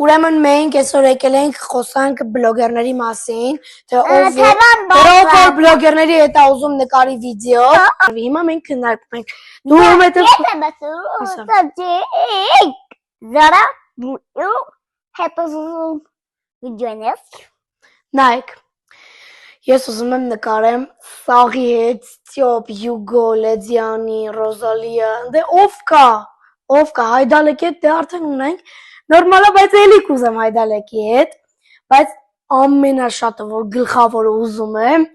Ուրեմն մենք այսօր եկել ենք խոսանք բլոգերների մասին, թե ով բլոգերների հետ է ուզում նկարի վիդեո։ Հիմա մենք քննարկում ենք։ Դու ում ես Zara հեպոզում վիդեոներ։ Նայեք։ Ես ուզում եմ նկարեմ Սաղի հետ, Ստյոպ, Հյուգո, Լեդյանի, Ռոզալիա, դե ով կա, Հայդալեկի հետ դե արդեն ունենք, նորմալ է, բայց էլի կուզեմ Հայդալեկի հետ, բայց ամենաշատը, որ գլխավորը ուզում եմ,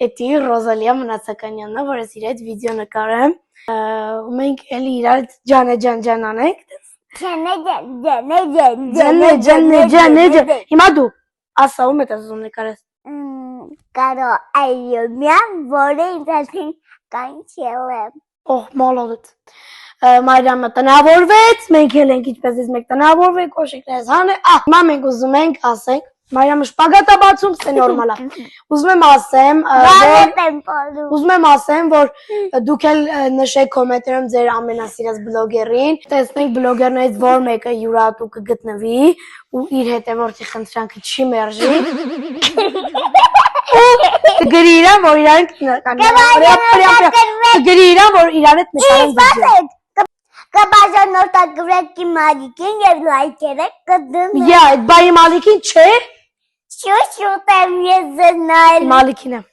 էդի Ռոզալիա Մնացականյանն է, որ ես իր հետ վիդեո նկարեմ, ու մենք էլի իրար ջան անենք, հիմա դու, ասա ում հետ ես ուզում նկարես։ Կարո Այոմյան, որը ինձ կանչել եմ։ Օհ, մոլոդեց։ Մարիամը տնավորվեց, մենք էլ ենք ինչպես ես մեկ տնավորվեք, կոշիկներս հանե, հիմա մենք ուզում ենք ասենք, Մարիամը շպագատ է բացում, սե նորմալ է։ Ուզում եմ ասեմ, որ դուք էլ նշեք կոմենտներում ձեր ամենասիրած բլոգերին, տեսնենք բլոգերներից որ մեկը յուրատու կգտնվի ու իր հետևորդի խնդրանքը չի մերժի։ Գրի իրան, որ իրան նկարեն Կբաժանորդագրեք իմ ալիքին և լայքերը կդնեմ։ Այդ բայի մալիքին չէ։ Շուտ եմ ես զնայել։ Մալիքին եմ։